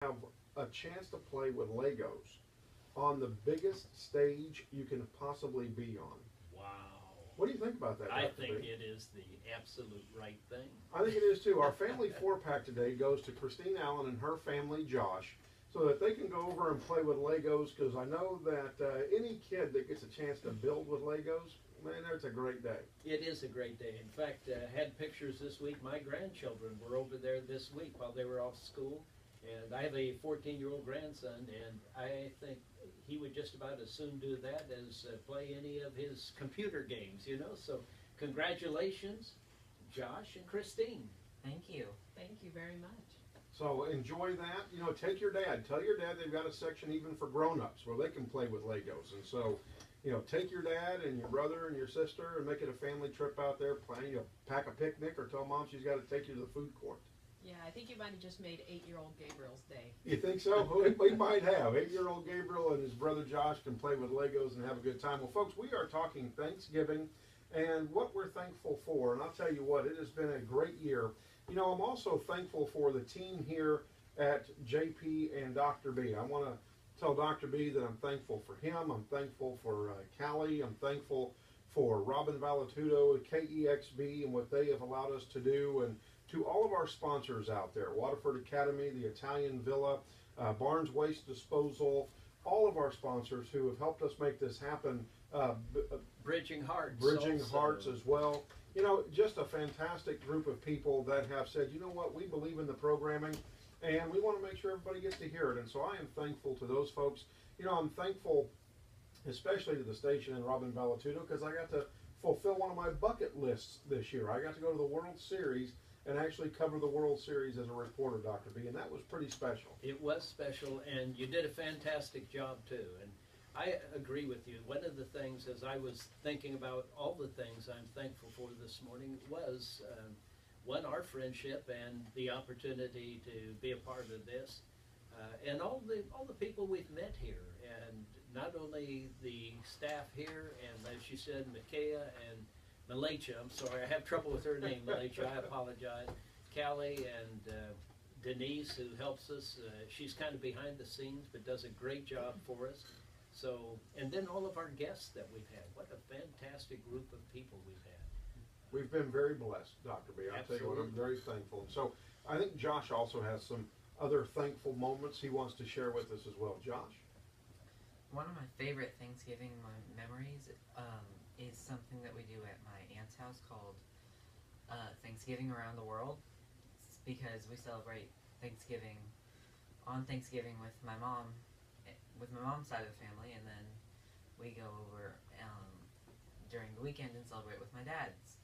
have a chance to play with Legos on the biggest stage you can possibly be on. Wow. What do you think about that, I Dr. think B? it is the absolute right thing. I think it is too. Our family four pack today goes to Christine Allen and her family, Josh, so that they can go over and play with Legos. Because I know that any kid that gets a chance to build with Legos, man, that's a great day. It is a great day. In fact, had pictures this week. My grandchildren were over there this week while they were off school. And I have a 14-year-old grandson, and I think he would just about as soon do that as play any of his computer games, you know. So congratulations, Josh and Christine. Thank you. Thank you very much. So enjoy that. You know, take your dad. Tell your dad they've got a section even for grown-ups where they can play with Legos. And so, you know, take your dad and your brother and your sister and make it a family trip out there. Plan, you know, pack a picnic or tell mom she's got to take you to the food court. Yeah, I think you might have just made 8-year-old Gabriel's day. You think so? We might have. 8-year-old Gabriel and his brother Josh can play with Legos and have a good time. Well, folks, we are talking Thanksgiving and what we're thankful for. And I'll tell you what, it has been a great year. You know, I'm also thankful for the team here at JP and Dr. B. I want to tell Dr. B that I'm thankful for him. I'm thankful for Callie. I'm thankful for Robin Valatudo, KEXB, and what they have allowed us to do. And to all of our sponsors out there, Waterford Academy, the Italian Villa, Barnes Waste Disposal, all of our sponsors who have helped us make this happen. Bridging Hearts. Bridging also. Hearts as well. You know, just a fantastic group of people that have said, you know what, we believe in the programming and we want to make sure everybody gets to hear it. And so I am thankful to those folks. You know, I'm thankful especially to the station and Robin Valatudo because I got to fulfill one of my bucket lists this year. I got to go to the World Series and actually cover the World Series as a reporter, Dr. B, and that was pretty special. It was special, and you did a fantastic job too. And I agree with you. One of the things, as I was thinking about all the things I'm thankful for this morning, was one, our friendship and the opportunity to be a part of this, and all the people we've met here, and not only the staff here, and as you said, Micaiah and Malacha, I'm sorry, I have trouble with her name, Malacha, I apologize. Callie and Denise, who helps us. She's kind of behind the scenes, but does a great job for us. So, and then all of our guests that we've had. What a fantastic group of people we've had. We've been very blessed, Dr. B. I'll tell you what, I'm very thankful. So I think Josh also has some other thankful moments he wants to share with us as well. Josh? One of my favorite Thanksgiving memories is something that we do at my aunt's house called Thanksgiving Around the World. It's because we celebrate Thanksgiving on Thanksgiving with my mom's side of the family, and then we go over during the weekend and celebrate with my dad's.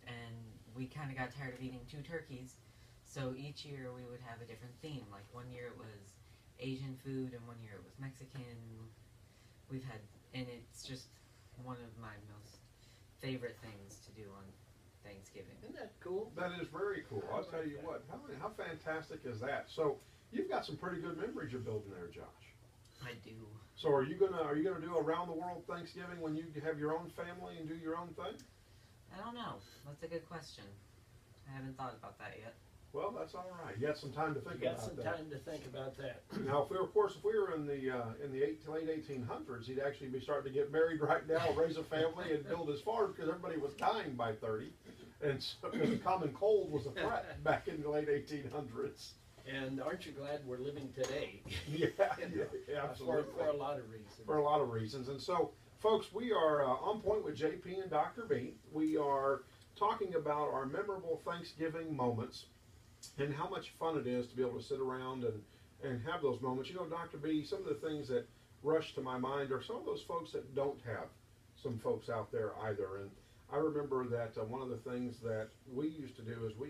And we kind of got tired of eating 2 turkeys, so each year we would have a different theme. Like one year it was Asian food, and one year it was Mexican. And it's just one of my most favorite things to do on Thanksgiving. Isn't that cool? That is very cool. I'll tell you what, how fantastic is that? So you've got some pretty good memories you're building there, Josh. I do. So are you gonna do around the world Thanksgiving when you have your own family and do your own thing? I don't know. That's a good question. I haven't thought about that yet. Well, that's all right. You got some time to think You got about some that. time to think about that. Now, if we were in the late 1800s, he'd actually be starting to get married right now, raise a family, and build his farm because everybody was dying by 30, and so because the common cold was a threat back in the late 1800s. And aren't you glad we're living today? Yeah, You know, yeah, absolutely. For a lot of reasons. For a lot of reasons, and so, folks, we are on point with JP and Dr. B. We are talking about our memorable Thanksgiving moments and how much fun it is to be able to sit around and have those moments. You know, Dr. B, some of the things that rush to my mind are some of those folks that don't have some folks out there either. And I remember that one of the things that we used to do is I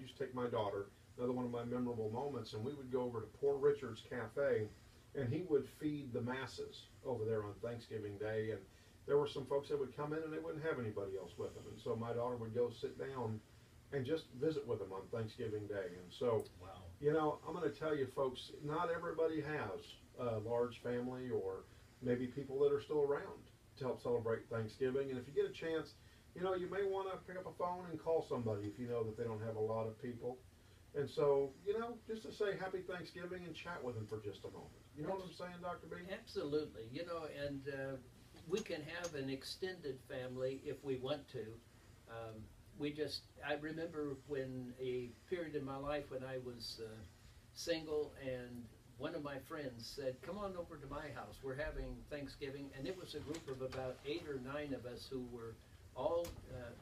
used to take my daughter, another one of my memorable moments, and we would go over to Poor Richard's Cafe, and he would feed the masses over there on Thanksgiving Day. And there were some folks that would come in and they wouldn't have anybody else with them. And so my daughter would go sit down and just visit with them on Thanksgiving Day. And so, Wow. you know, I'm going to tell you, folks, not everybody has a large family or maybe people that are still around to help celebrate Thanksgiving. And if you get a chance, you know, you may want to pick up a phone and call somebody if you know that they don't have a lot of people. And so, just to say happy Thanksgiving and chat with them for just a moment. You know what I'm saying, Dr. B? Absolutely, and we can have an extended family if we want to. I remember when a period in my life when I was single, and one of my friends said, "Come on over to my house. We're having Thanksgiving," and it was a group of about 8 or 9 of us who were all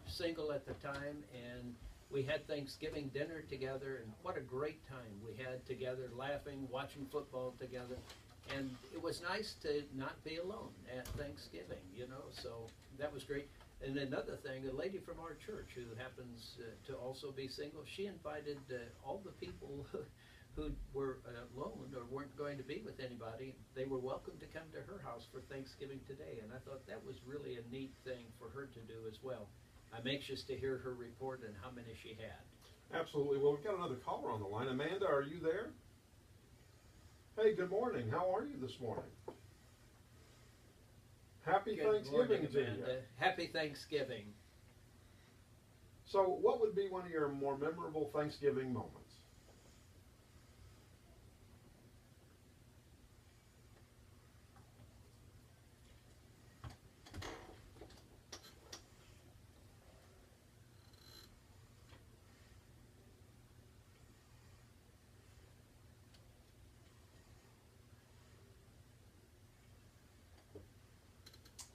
single at the time, and we had Thanksgiving dinner together, and what a great time we had together, laughing, watching football together. And it was nice to not be alone at Thanksgiving, so that was great. And another thing, a lady from our church who happens to also be single, she invited all the people who were alone or weren't going to be with anybody. They were welcome to come to her house for Thanksgiving today, and I thought that was really a neat thing for her to do as well. I'm anxious to hear her report and how many she had. Absolutely. Well, we've got another caller on the line. Amanda, are you there? Hey, good morning. How are you this morning? Happy Good Thanksgiving morning, to you. Amanda. Happy Thanksgiving. So, what would be one of your more memorable Thanksgiving moments?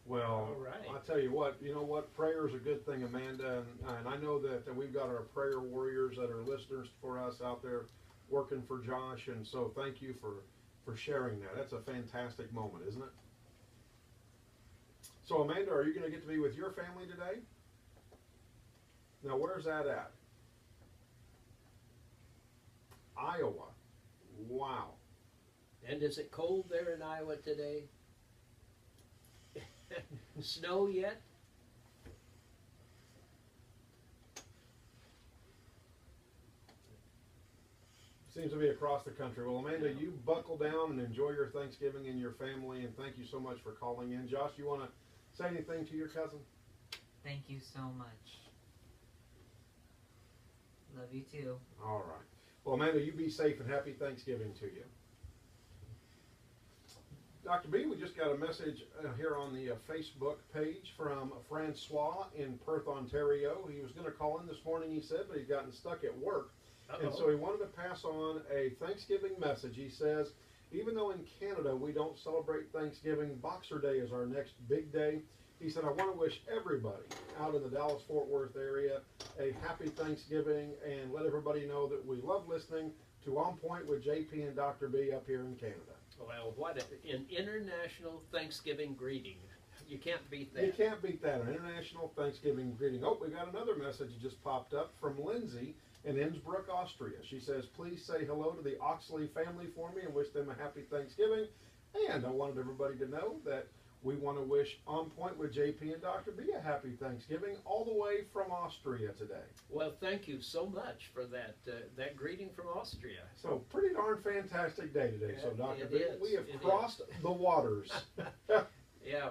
Well, All right. I tell you what, prayer is a good thing, Amanda, and I know that we've got our prayer warriors that are listeners for us out there working for Josh, and so thank you for sharing that. That's a fantastic moment, isn't it? So, Amanda, are you going to get to be with your family today? Now, where's that at? Iowa. Wow. And is it cold there in Iowa today? Snow yet? Seems to be across the country. Well, Amanda, you buckle down and enjoy your Thanksgiving and your family, and thank you so much for calling in. Josh, you want to say anything to your cousin? Thank you so much. Love you too. All right. Well, Amanda, you be safe and happy Thanksgiving to you. Dr. B, we just got a message here on the Facebook page from Francois in Perth, Ontario. He was going to call in this morning, he said, but he'd gotten stuck at work. Uh-oh. And so he wanted to pass on a Thanksgiving message. He says, even though in Canada we don't celebrate Thanksgiving, Boxer Day is our next big day. He said, I want to wish everybody out in the Dallas-Fort Worth area a happy Thanksgiving and let everybody know that we love listening to On Point with JP and Dr. B up here in Canada. Well, what an international Thanksgiving greeting. You can't beat that. You can't beat that, an international Thanksgiving greeting. Oh, we got another message that just popped up from Lindsay in Innsbruck, Austria. She says, please say hello to the Oxley family for me and wish them a happy Thanksgiving. And I wanted everybody to know that we want to wish On Point with JP and Dr. B a happy Thanksgiving all the way from Austria today. Well, thank you so much for that greeting from Austria. So pretty darn fantastic day today. So Dr. It B, is. we have It crossed the waters. Yeah.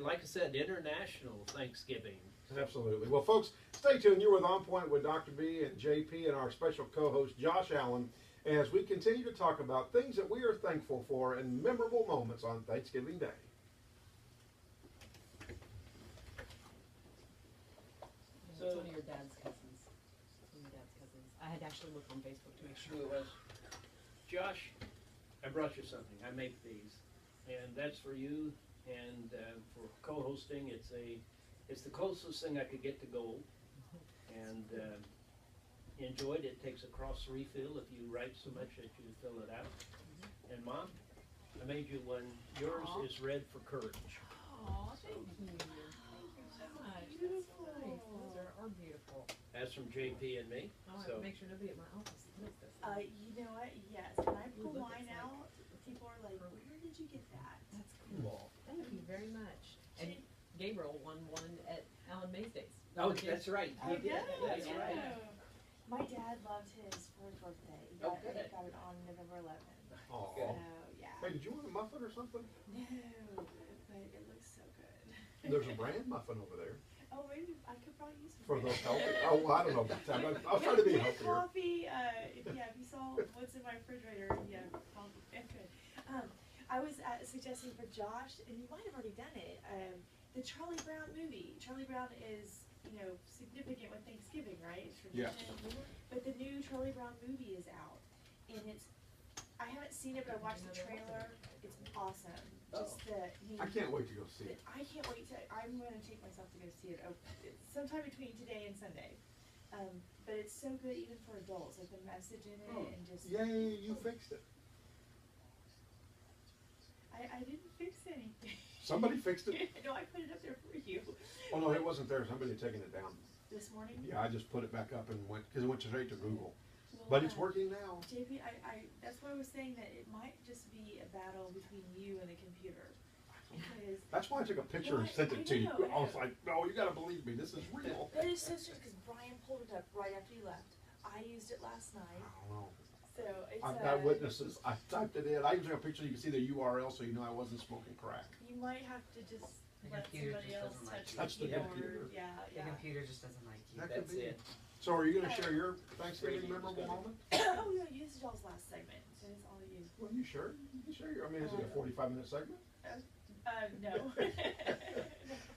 Like I said, international Thanksgiving. Absolutely. Well, folks, stay tuned. You're with On Point with Dr. B and JP and our special co-host Josh Allen as we continue to talk about things that we are thankful for and memorable moments on Thanksgiving Day. It's one of your dad's cousins. One of your dad's cousins. I had to actually look on Facebook to make sure. Who it was? Josh, I brought you something. I make these, and that's for you. And for co-hosting, it's the closest thing I could get to gold. And enjoyed it. It takes a cross refill if you write so much that you fill it out. And Mom, I made you one. Yours Aw. is red for courage. Aw, thank you. Thank you so much. That's so nice. Those are beautiful. That's from JP and me. I want So to make sure nobody at my office knows this. You know what? Yes. When I pull Ooh, look, mine it's out, people are like, "Where did you get that?" That's cool. Thank you very much. And Gabriel won one at Alan May's Days. oh, that's right. I You did. know, That's I right. know. My dad loved his for his birthday. He Oh, got, good. he got it on November 11th. Aw. So yeah. Hey, did you want a muffin or something? No, but it looks so good. There's a brand muffin over there. Oh Oh, maybe I could probably use For some. those healthy. Oh, well, I don't know about that. I'll try to be With healthier. coffee, yeah, if you saw what's in my refrigerator, yeah, coffee, good. I was suggesting for Josh, and you might have already done it, the Charlie Brown movie. Charlie Brown is, significant with Thanksgiving, right? It's Yeah. tradition. But the new Charlie Brown movie is out, and I haven't seen it, but I watched the trailer. It's awesome. Just I can't wait to go see it. I can't wait I'm going to take myself to go see it. It's sometime between today and Sunday. But it's so good even for adults, like the message in it and just. Yay, you fixed it. I didn't fix anything. Somebody fixed it? No, I put it up there for you. Oh, no, it wasn't there. Somebody had taken it down. This morning? Yeah, I just put it back up and because it went straight to Google. Well, But it's working now. JP, that's why I was saying that it might just be a battle between you and the computer. Because That's why I took a picture and Right, sent it to I you. know. I was like, no, you gotta believe me. This is real. that is so strange because Brian pulled it up right after you left. I used it last I night. don't know. So it's I've got witnesses. I typed it in. I even took a picture. You can see the URL so you know I wasn't smoking crack. you might have to just The let computer somebody just else doesn't like touch you. Touch the keyboard. computer. Yeah, The yeah. computer just doesn't like you. That could That's be. it. So are you gonna share your Thanksgiving Brady was memorable gonna- moment? Oh no, this is y'all's last segment, so it's all you. Well, you sure? You can share your, I mean, is it a 45-minute segment? No.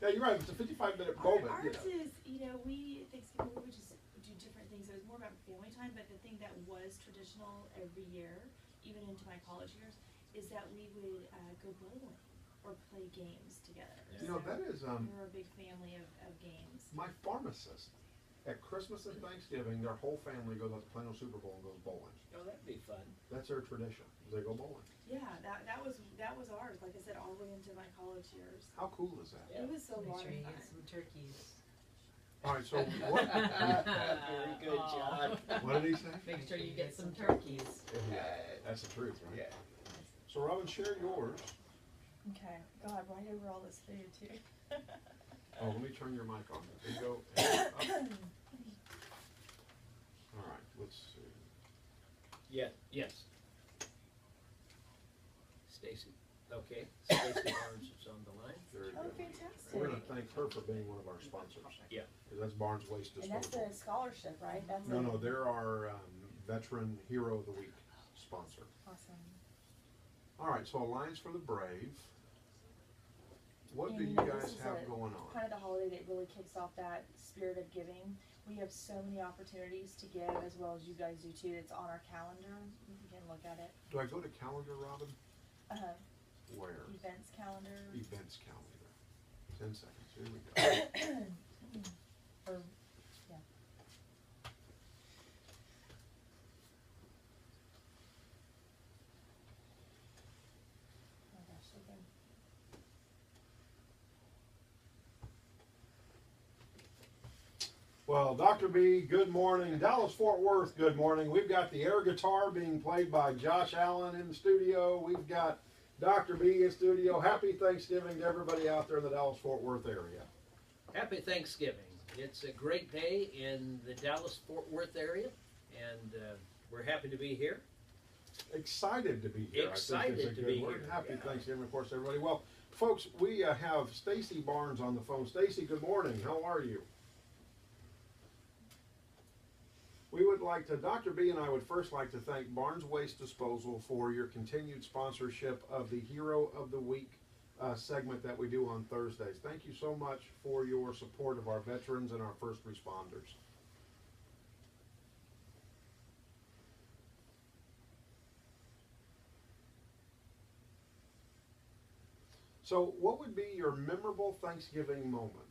Yeah, you're right. It's a 55-minute moment. Ours You know. is, Thanksgiving, we would just do different things. It was more about family time, but the thing that was traditional every year, even into my college years, is that we would go bowling or play games together. You know, So that is we're a big family of games. my pharmacist. At Christmas and Thanksgiving, their whole family goes out to Plano Super Bowl and goes bowling. Oh, that'd be fun. That's their tradition. They go bowling. Yeah, that was ours. Like I said, all the way into my college years. How cool is that? Yeah. It was so Make long sure you fun. get some turkeys. All right, so what? Very good, John. What did he say? Make sure you get some turkeys. Yeah, that's the truth, right? Yeah. So Robin, share yours. Okay. God, right over all this food too. Oh, let me turn your mic on. There you go. Up. All right, let's see. Yes. Stacy. Okay, Stacy Barnes is on the line. Very Oh, good. fantastic. We're gonna thank her for being one of our sponsors. Yeah. Because that's Barnes Waste And that's Disposal. the scholarship, right? That's No, they're our Veteran Hero of the Week sponsor. Awesome. All right, so Alliance for the Brave. What do And you this guys is have going on? Kind of the holiday that really kicks off that spirit of giving. We have so many opportunities to give, as well as you guys do too. It's on our calendar. You can look at it. Do I go to calendar, Robin? Where? Events calendar. Events calendar. 10 seconds. Here we go. Or, yeah. Oh gosh, okay. Well, Dr. B, good morning. Dallas Fort Worth, good morning. We've got the air guitar being played by Josh Allen in the studio. We've got Dr. B in studio. Happy Thanksgiving to everybody out there in the Dallas Fort Worth area. Happy Thanksgiving. It's a great day in the Dallas-Fort Worth area, and we're happy to be here. Excited to be here. I think Excited is a to good be word. here, Happy yeah. Thanksgiving, of course, everybody. Well, folks, we have Stacy Barnes on the phone. Stacy, good morning. How are you? We would like to, Dr. B and I would first like to thank Barnes Waste Disposal for your continued sponsorship of the Hero of the Week segment that we do on Thursdays. Thank you so much for your support of our veterans and our first responders. So what would be your memorable Thanksgiving moment?